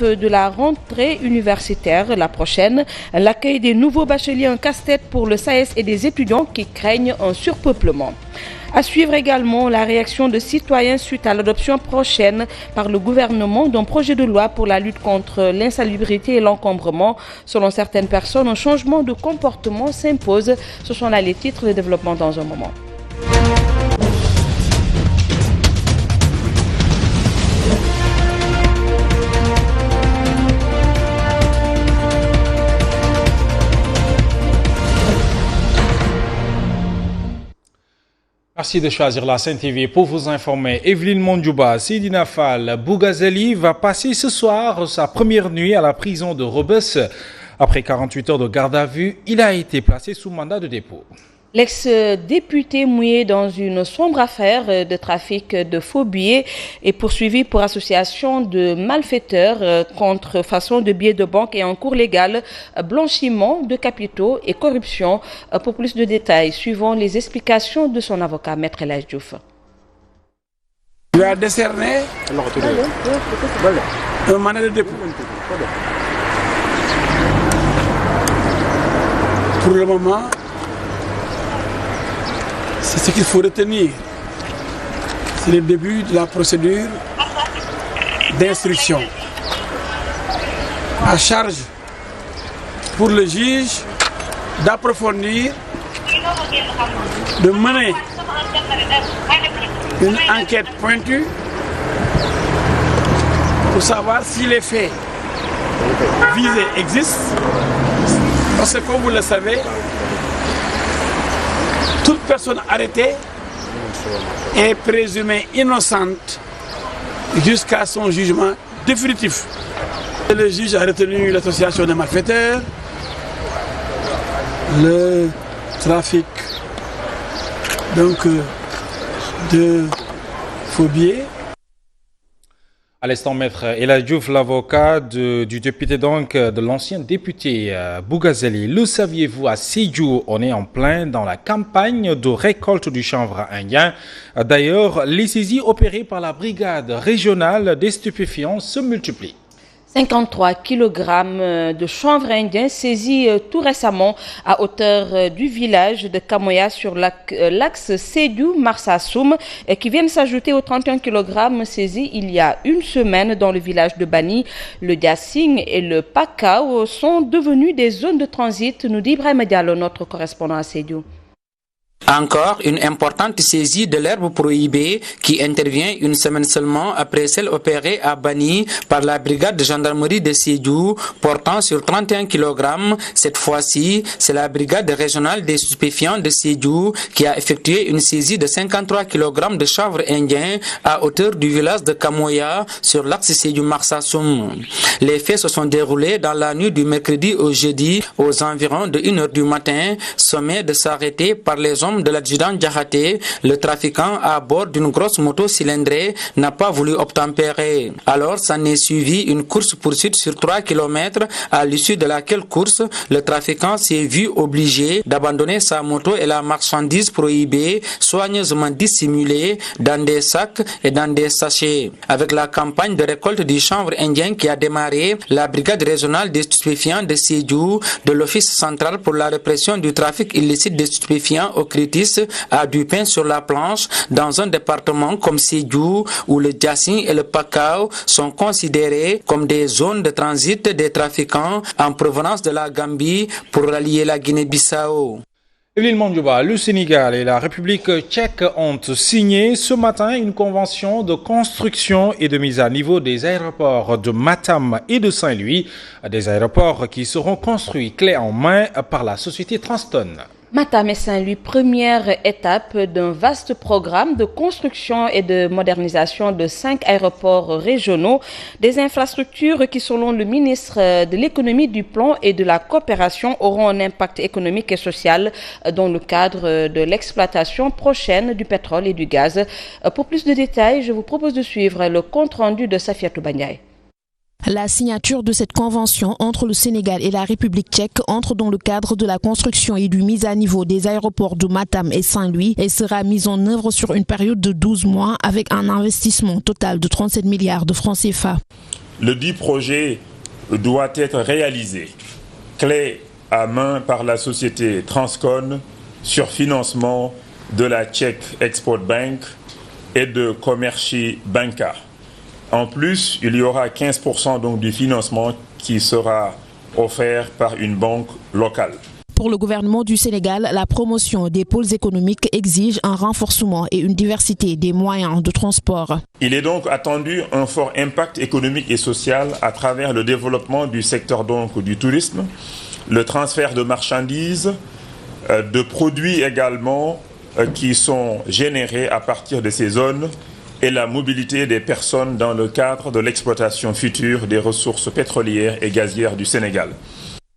De la rentrée universitaire la prochaine, l'accueil des nouveaux bacheliers en casse-tête pour le SAES et des étudiants qui craignent un surpeuplement. À suivre également la réaction de citoyens suite à l'adoption prochaine par le gouvernement d'un projet de loi pour la lutte contre l'insalubrité et l'encombrement. Selon certaines personnes, un changement de comportement s'impose. Ce sont là les titres de développement dans un moment. Merci de choisir la Sen TV pour vous informer. Evelyne Mondjouba, Sidina Fall, Bougazeli va passer ce soir sa première nuit à la prison de Rebeuss. Après 48 heures de garde à vue, il a été placé sous mandat de dépôt. L'ex-député mouillé dans une sombre affaire de trafic de faux billets est poursuivi pour association de malfaiteurs, contrefaçon de billets de banque et en cours légal, blanchiment de capitaux et corruption. Pour plus de détails, suivons les explications de son avocat, Maître El Hadji Diouf. Il a décerné un mandat de dépôt. Pour le moment, c'est ce qu'il faut retenir. C'est le début de la procédure d'instruction. À charge pour le juge d'approfondir, de mener une enquête pointue pour savoir si les faits visés existent. Parce que comme vous le savez, toute personne arrêtée est présumée innocente jusqu'à son jugement définitif. Le juge a retenu l'association de malfaiteurs, le trafic de faux billets. À l'instant, Maître El Hadji Diouf, l'avocat du député de l'ancien député Bougazeli. Le saviez-vous, à Sédhiou, on est en plein dans la campagne de récolte du chanvre indien. D'ailleurs, les saisies opérées par la brigade régionale des stupéfiants se multiplient. 53 kg de chanvre indien saisis tout récemment à hauteur du village de Kamoya sur l'axe Sédhiou-Marsassoum qui viennent s'ajouter aux 31 kg saisis il y a une semaine dans le village de Bani. Le Diassing et le Pakao sont devenus des zones de transit, nous dit Ibrahim Diallo, notre correspondant à Sédhiou. Encore une importante saisie de l'herbe prohibée qui intervient une semaine seulement après celle opérée à Bani par la brigade de gendarmerie de Sédhiou portant sur 31 kg. Cette fois-ci, c'est la brigade régionale des stupéfiants de Sédhiou qui a effectué une saisie de 53 kg de chanvre indien à hauteur du village de Kamoya sur l'axe Sédhiou-Marsassoum. Les faits se sont déroulés dans la nuit du mercredi au jeudi aux environs de 1h du matin, sommé de s'arrêter par les hommes de l'adjudant Diakhaté. Le trafiquant à bord d'une grosse moto cylindrée n'a pas voulu obtempérer. Alors s'en est suivi une course-poursuite sur 3 km à l'issue de laquelle course, le trafiquant s'est vu obligé d'abandonner sa moto et la marchandise prohibée soigneusement dissimulée dans des sacs et dans des sachets. Avec la campagne de récolte du chanvre indien qui a démarré, la brigade régionale des stupéfiants de Sédhiou de l'Office central pour la répression du trafic illicite des stupéfiants au a du pain sur la planche dans un département comme Sédhiou où le Diassing et le Pakao sont considérés comme des zones de transit des trafiquants en provenance de la Gambie pour rallier la Guinée-Bissau. Evelyne Mondjouba, le Sénégal et la République tchèque ont signé ce matin une convention de construction et de mise à niveau des aéroports de Matam et de Saint-Louis, des aéroports qui seront construits clé en main par la société Transton. Matam et Saint-Louis, première étape d'un vaste programme de construction et de modernisation de 5 aéroports régionaux, des infrastructures qui, selon le ministre de l'économie, du plan et de la coopération, auront un impact économique et social dans le cadre de l'exploitation prochaine du pétrole et du gaz. Pour plus de détails, je vous propose de suivre le compte-rendu de Safiatou Banyaï. La signature de cette convention entre le Sénégal et la République tchèque entre dans le cadre de la construction et du mise à niveau des aéroports de Matam et Saint-Louis et sera mise en œuvre sur une période de 12 mois avec un investissement total de 37 milliards de francs CFA. le dit projet doit être réalisé clé à main par la société Transcon sur financement de la Czech Export Bank et de Komerční banka. En plus, il y aura 15% donc du financement qui sera offert par une banque locale. Pour le gouvernement du Sénégal, la promotion des pôles économiques exige un renforcement et une diversité des moyens de transport. Il est donc attendu un fort impact économique et social à travers le développement du secteur donc du tourisme, le transfert de marchandises, de produits également qui sont générés à partir de ces zones et la mobilité des personnes dans le cadre de l'exploitation future des ressources pétrolières et gazières du Sénégal.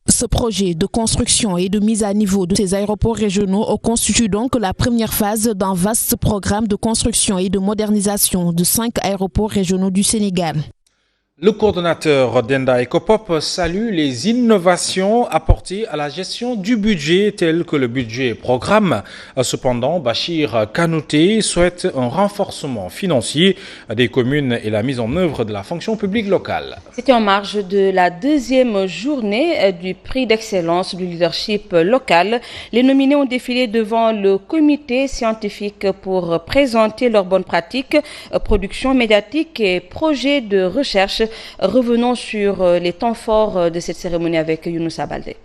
Ce projet de construction et de mise à niveau de ces aéroports régionaux constitue donc la première phase d'un vaste programme de construction et de modernisation de 5 aéroports régionaux du Sénégal. Le coordonnateur d'Enda Ecopop salue les innovations apportées à la gestion du budget tel que le budget programme. Cependant, Bachir Kanouté souhaite un renforcement financier des communes et la mise en œuvre de la fonction publique locale. C'était en marge de la deuxième journée du prix d'excellence du leadership local. Les nominés ont défilé devant le comité scientifique pour présenter leurs bonnes pratiques, production médiatique et projets de recherche. Revenons sur les temps forts de cette cérémonie avec Younoussa Baldé.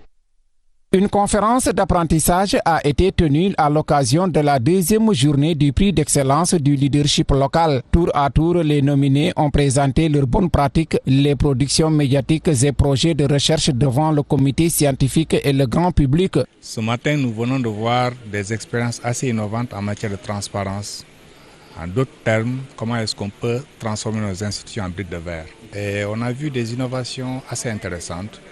Une conférence d'apprentissage a été tenue à l'occasion de la deuxième journée du prix d'excellence du leadership local. Tour à tour, les nominés ont présenté leurs bonnes pratiques, les productions médiatiques et projets de recherche devant le comité scientifique et le grand public. Ce matin, nous venons de voir des expériences assez innovantes en matière de transparence. En d'autres termes, comment est-ce qu'on peut transformer nos institutions en briques de verre. Et on a vu des innovations assez intéressantes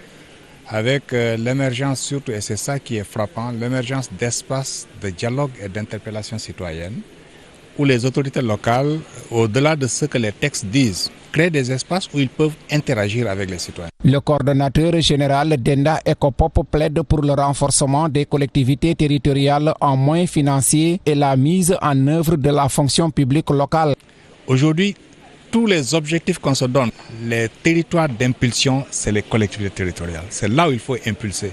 avec l'émergence surtout, et c'est ça qui est frappant, l'émergence d'espaces de dialogue et d'interpellation citoyenne où les autorités locales, au-delà de ce que les textes disent, créent des espaces où ils peuvent interagir avec les citoyens. Le coordonnateur général d'Enda Ecopop plaide pour le renforcement des collectivités territoriales en moyens financiers et la mise en œuvre de la fonction publique locale. Aujourd'hui, tous les objectifs qu'on se donne, les territoires d'impulsion, c'est les collectivités territoriales. C'est là où il faut impulser.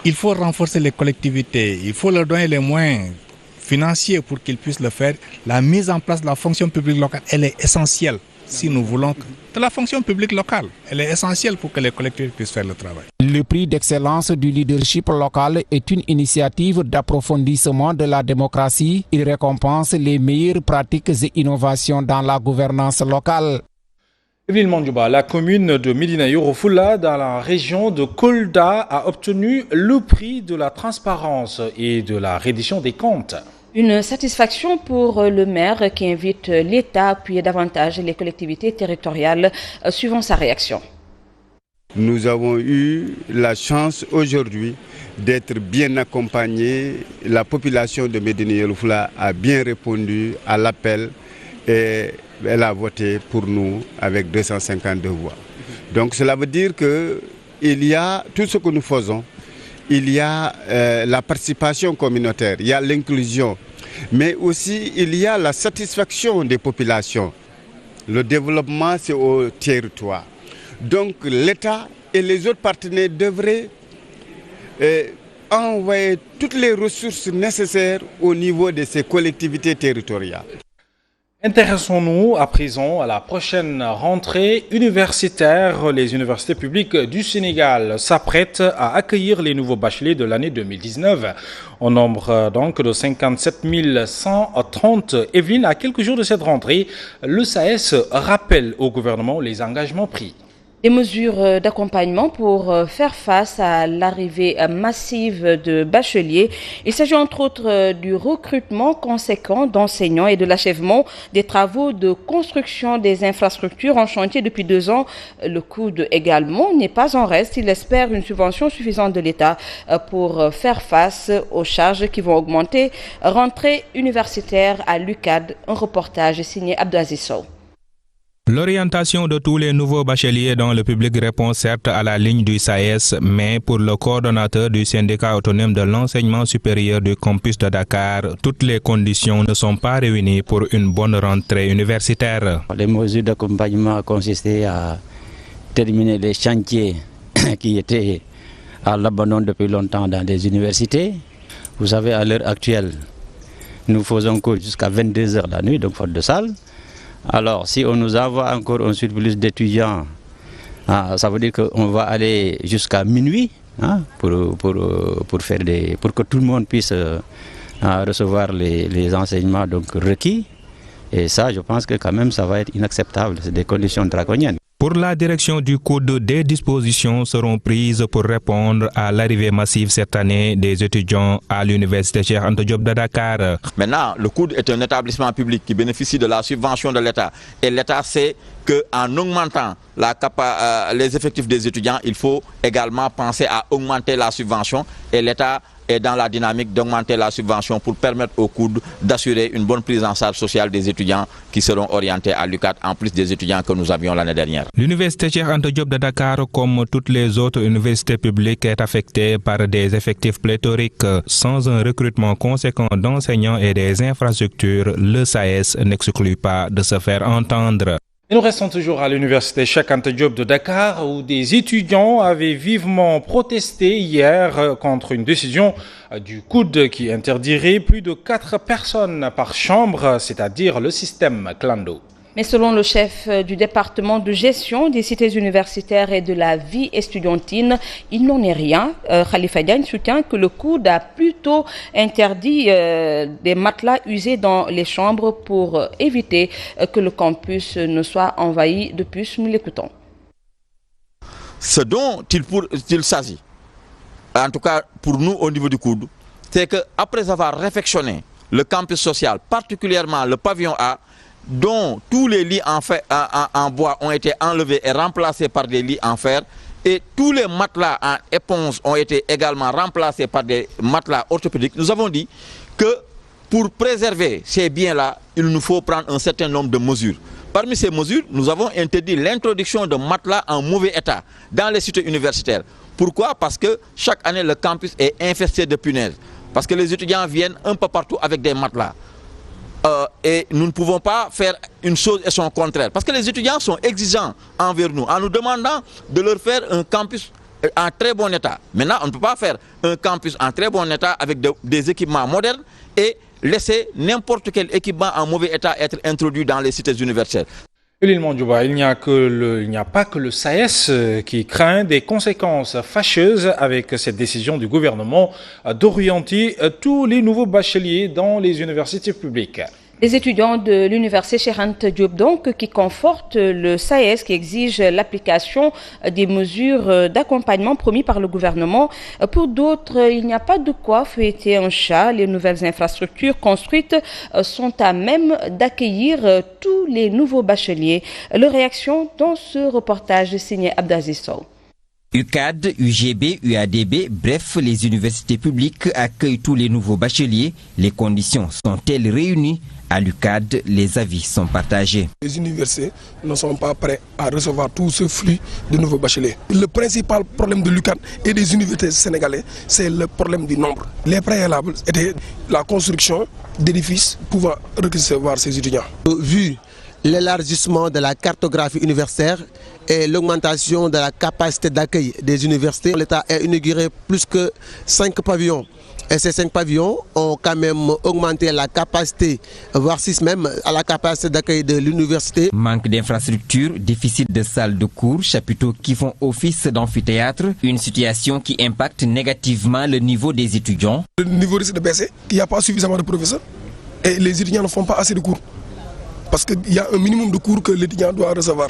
Il faut renforcer les collectivités, il faut leur donner les moyens financiers pour qu'ils puissent le faire. La mise en place de la fonction publique locale, elle est essentielle. Si nous voulons de la fonction publique locale, elle est essentielle pour que les collectivités puissent faire le travail. Le prix d'excellence du leadership local est une initiative d'approfondissement de la démocratie. Il récompense les meilleures pratiques et innovations dans la gouvernance locale. Evelyne Mandjouba, la commune de Médina Yoro Fula dans la région de Kolda a obtenu le prix de la transparence et de la reddition des comptes. Une satisfaction pour le maire qui invite l'État à appuyer davantage les collectivités territoriales, suivant sa réaction. Nous avons eu la chance aujourd'hui d'être bien accompagnés. La population de Médina Yoro Fula a bien répondu à l'appel et elle a voté pour nous avec 252 voix. Donc cela veut dire qu'il y a tout ce que nous faisons. Il y a la participation communautaire, il y a l'inclusion, mais aussi il y a la satisfaction des populations. Le développement, c'est au territoire. Donc l'État et les autres partenaires devraient envoyer toutes les ressources nécessaires au niveau de ces collectivités territoriales. Intéressons-nous à présent à la prochaine rentrée universitaire. Les universités publiques du Sénégal s'apprêtent à accueillir les nouveaux bacheliers de l'année 2019. Au nombre donc de 57 130. Evelyne, à quelques jours de cette rentrée, le SAES rappelle au gouvernement les engagements pris. Des mesures d'accompagnement pour faire face à l'arrivée massive de bacheliers. Il s'agit entre autres du recrutement conséquent d'enseignants et de l'achèvement des travaux de construction des infrastructures en chantier depuis 2 ans. Le coût également n'est pas en reste. Il espère une subvention suffisante de l'État pour faire face aux charges qui vont augmenter. Rentrée universitaire à l'UCAD, un reportage signé Abdouaziz Sow. L'orientation de tous les nouveaux bacheliers dont le public répond certes à la ligne du SAES, mais pour le coordonnateur du syndicat autonome de l'enseignement supérieur du campus de Dakar, toutes les conditions ne sont pas réunies pour une bonne rentrée universitaire. Les mesures d'accompagnement consistaient à terminer les chantiers qui étaient à l'abandon depuis longtemps dans des universités. Vous savez, à l'heure actuelle, nous faisons cours jusqu'à 22 heures la nuit, donc faute de salle. Alors, si on nous envoie encore un surplus d'étudiants, ça veut dire qu'on va aller jusqu'à minuit pour que tout le monde puisse recevoir les enseignements donc, requis. Et ça, je pense que quand même, ça va être inacceptable. C'est des conditions draconiennes. Pour la direction du COUD, des dispositions seront prises pour répondre à l'arrivée massive cette année des étudiants à l'université Cheikh Anta Diop de Dakar. Maintenant, le COUD est un établissement public qui bénéficie de la subvention de l'État. Et l'État sait qu'en augmentant les effectifs des étudiants, il faut également penser à augmenter la subvention. Et l'État est dans la dynamique d'augmenter la subvention pour permettre au COUD d'assurer une bonne prise en charge sociale des étudiants qui seront orientés à l'UCAD, en plus des étudiants que nous avions l'année dernière. L'université Cheikh Anta Diop de Dakar, comme toutes les autres universités publiques, est affectée par des effectifs pléthoriques. Sans un recrutement conséquent d'enseignants et des infrastructures, le SAES n'exclut pas de se faire entendre. Et nous restons toujours à l'université Cheikh Anta Diop de Dakar où des étudiants avaient vivement protesté hier contre une décision du COUD qui interdirait plus de 4 personnes par chambre, c'est-à-dire le système clando. Mais selon le chef du département de gestion des cités universitaires et de la vie estudiantine, il n'en est rien. Khalifa Diagne soutient que le COUD a plutôt interdit des matelas usés dans les chambres pour éviter que le campus ne soit envahi de puces. Nous l'écoutons. Ce dont il s'agit, en tout cas pour nous au niveau du COUD, c'est qu'après avoir réfectionné le campus social, particulièrement le pavillon A, dont tous les lits en bois ont été enlevés et remplacés par des lits en fer, et tous les matelas en éponge ont été également remplacés par des matelas orthopédiques, nous avons dit que pour préserver ces biens-là, il nous faut prendre un certain nombre de mesures. Parmi ces mesures, nous avons interdit l'introduction de matelas en mauvais état dans les cités universitaires. Pourquoi? Parce que chaque année, le campus est infesté de punaises. Parce que les étudiants viennent un peu partout avec des matelas. Et nous ne pouvons pas faire une chose et son contraire. Parce que les étudiants sont exigeants envers nous, en nous demandant de leur faire un campus en très bon état. Maintenant, on ne peut pas faire un campus en très bon état avec des équipements modernes et laisser n'importe quel équipement en mauvais état être introduit dans les cités universitaires. Il n'y a pas que le SAES qui craint des conséquences fâcheuses avec cette décision du gouvernement d'orienter tous les nouveaux bacheliers dans les universités publiques. Les étudiants de l'université Cheikh Anta Diop donc qui confortent le SAES qui exige l'application des mesures d'accompagnement promis par le gouvernement. Pour d'autres, il n'y a pas de quoi fouetter un chat. Les nouvelles infrastructures construites sont à même d'accueillir tous les nouveaux bacheliers. Leur réaction dans ce reportage signé Abdaziz Sow. UCAD, UGB, UADB, bref, les universités publiques accueillent tous les nouveaux bacheliers. Les conditions sont-elles réunies? À l'UCAD, les avis sont partagés. Les universités ne sont pas prêtes à recevoir tout ce flux de nouveaux bacheliers. Le principal problème de l'UCAD et des universités sénégalaises, c'est le problème du nombre. Les préalables étaient la construction d'édifices pouvant recevoir ces étudiants. Vu l'élargissement de la cartographie universitaire et l'augmentation de la capacité d'accueil des universités, l'État a inauguré plus que 5 pavillons. Et ces 5 pavillons ont quand même augmenté la capacité, voire 6 même, à la capacité d'accueil de l'université. Manque d'infrastructures, déficit de salles de cours, chapiteaux qui font office d'amphithéâtre, une situation qui impacte négativement le niveau des étudiants. Le niveau risque de baisser, il n'y a pas suffisamment de professeurs et les étudiants ne font pas assez de cours. Parce qu'il y a un minimum de cours que l'étudiant doit recevoir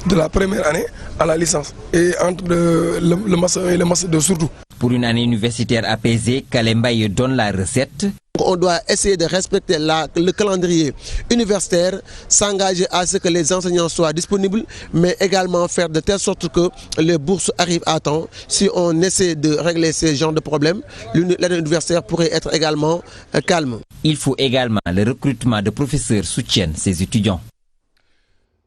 de la première année à la licence et entre le master 1 et le master 2 surtout. Pour une année universitaire apaisée, Kalembaye donne la recette. On doit essayer de respecter le calendrier universitaire, s'engager à ce que les enseignants soient disponibles, mais également faire de telle sorte que les bourses arrivent à temps. Si on essaie de régler ces genres de problèmes, l'année universitaire pourrait être également calme. Il faut également le recrutement de professeurs soutiennent ces étudiants.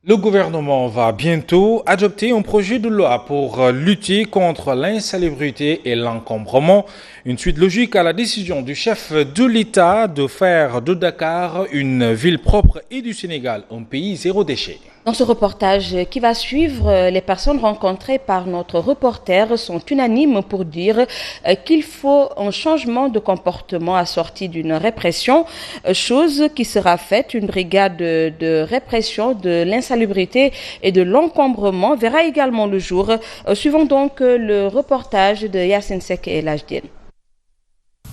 Le gouvernement va bientôt adopter un projet de loi pour lutter contre l'insalubrité et l'encombrement. Une suite logique à la décision du chef de l'État de faire de Dakar une ville propre et du Sénégal un pays zéro déchet. Dans ce reportage qui va suivre, les personnes rencontrées par notre reporter sont unanimes pour dire qu'il faut un changement de comportement assorti d'une répression, chose qui sera faite. Une brigade de répression de l'insalubrité et de l'encombrement verra également le jour. Suivons donc le reportage de Yacine Seck et Lajdien.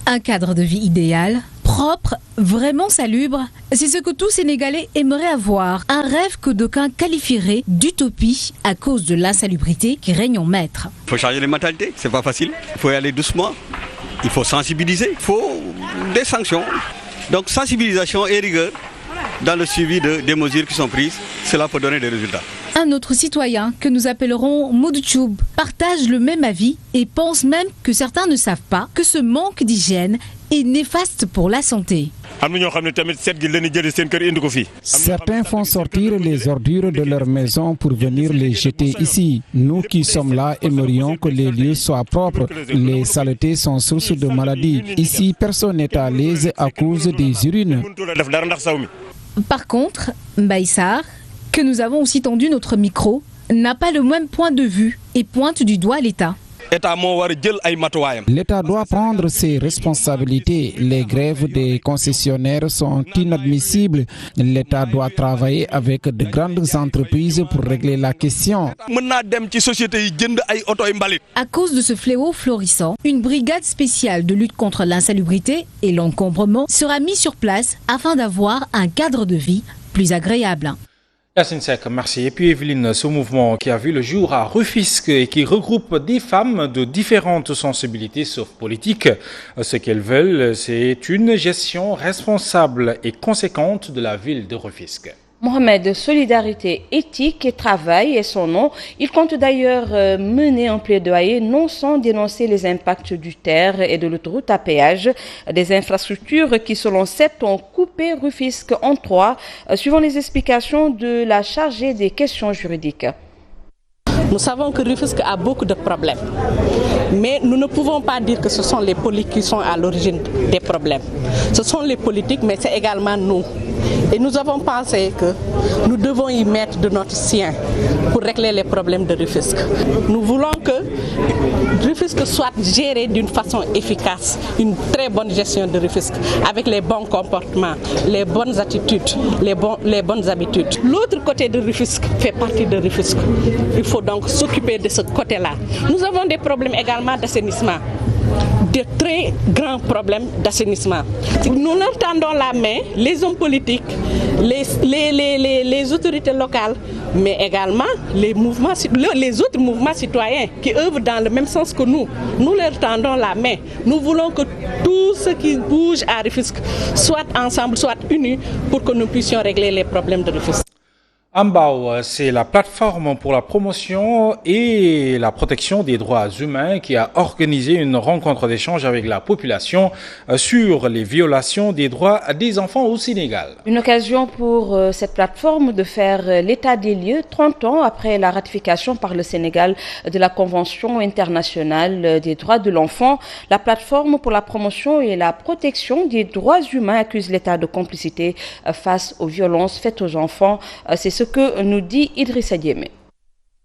Un cadre de vie idéal, propre, vraiment salubre, c'est ce que tout Sénégalais aimerait avoir. Un rêve que d'aucuns qualifieraient d'utopie à cause de l'insalubrité qui règne en maître. Il faut changer les mentalités, c'est pas facile. Il faut y aller doucement, il faut sensibiliser, il faut des sanctions. Donc sensibilisation et rigueur dans le suivi des mesures qui sont prises, cela peut donner des résultats. Un autre citoyen, que nous appellerons Moudchoub, partage le même avis et pense même que certains ne savent pas que ce manque d'hygiène est néfaste pour la santé. Certains font sortir les ordures de leur maison pour venir les jeter ici. Nous qui sommes là aimerions que les lieux soient propres. Les saletés sont source de maladies. Ici, personne n'est à l'aise à cause des urines. Par contre, Mbaïsar, que nous avons aussi tendu notre micro, n'a pas le même point de vue et pointe du doigt l'État. L'État doit prendre ses responsabilités. Les grèves des concessionnaires sont inadmissibles. L'État doit travailler avec de grandes entreprises pour régler la question. À cause de ce fléau florissant, une brigade spéciale de lutte contre l'insalubrité et l'encombrement sera mise sur place afin d'avoir un cadre de vie plus agréable. Yacine Seck, merci. Et puis Evelyne, ce mouvement qui a vu le jour à Rufisque et qui regroupe des femmes de différentes sensibilités sauf politiques. Ce qu'elles veulent, c'est une gestion responsable et conséquente de la ville de Rufisque. Mohamed, solidarité, éthique et travail est son nom. Il compte d'ailleurs mener un plaidoyer non sans dénoncer les impacts du TER et de l'autoroute à péage, des infrastructures qui, selon CEPT, ont coupé Rufisque en trois, suivant les explications de la chargée des questions juridiques. Nous savons que Rufisque a beaucoup de problèmes, mais nous ne pouvons pas dire que ce sont les politiques qui sont à l'origine des problèmes. Ce sont les politiques, mais c'est également nous. Et nous avons pensé que nous devons y mettre de notre sien pour régler les problèmes de Rufisque. Nous voulons que Rufisque soit géré d'une façon efficace, une très bonne gestion de Rufisque, avec les bons comportements, les bonnes attitudes, les bonnes habitudes. L'autre côté de Rufisque fait partie de Rufisque. Il faut donc s'occuper de ce côté-là. Nous avons des problèmes également d'assainissement. De très grands problèmes d'assainissement. Nous leur tendons la main, les hommes politiques, les autorités locales, mais également les autres mouvements citoyens qui œuvrent dans le même sens que nous. Nous leur tendons la main. Nous voulons que tout ce qui bouge à Rufisque soit ensemble, soit unis pour que nous puissions régler les problèmes de Rufisque. Ambao, c'est la plateforme pour la promotion et la protection des droits humains qui a organisé une rencontre d'échange avec la population sur les violations des droits des enfants au Sénégal. Une occasion pour cette plateforme de faire l'état des lieux 30 ans après la ratification par le Sénégal de la Convention internationale des droits de l'enfant. La plateforme pour la promotion et la protection des droits humains accuse l'État de complicité face aux violences faites aux enfants. C'est ce que nous dit Idrissa Diémé.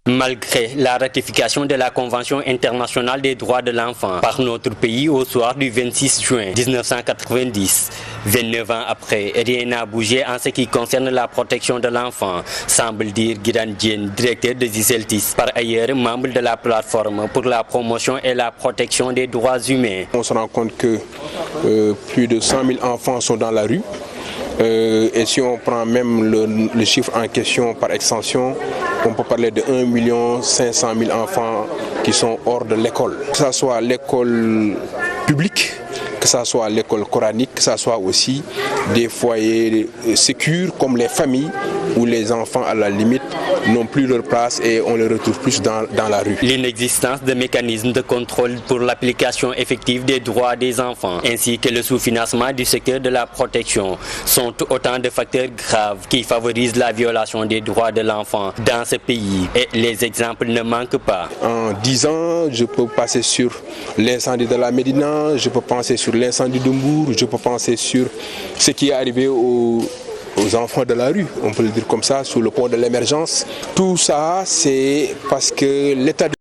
Malgré la ratification de la Convention internationale des droits de l'enfant par notre pays au soir du 26 juin 1990, 29 ans après, rien n'a bougé en ce qui concerne la protection de l'enfant, semble dire Guidan Dien, directeur de Ziseltis, par ailleurs membre de la plateforme pour la promotion et la protection des droits humains. On se rend compte que plus de 100 000 enfants sont dans la rue. Et si on prend même le chiffre en question par extension, on peut parler de 1 500 000 enfants qui sont hors de l'école. Que ce soit l'école publique, que ce soit l'école coranique, que ce soit aussi des foyers sécures comme les familles où les enfants à la limite n'ont plus leur place et on les retrouve plus dans la rue. L'inexistence de mécanismes de contrôle pour l'application effective des droits des enfants ainsi que le sous-financement du secteur de la protection sont autant de facteurs graves qui favorisent la violation des droits de l'enfant dans ce pays et les exemples ne manquent pas. En 10 ans, je peux passer sur l'incendie de la Médina, je peux penser sur l'incendie de Mbour, je peux penser sur ce qui est arrivé aux enfants de la rue, on peut le dire comme ça, sous le pont de l'émergence. Tout ça, c'est parce que l'état de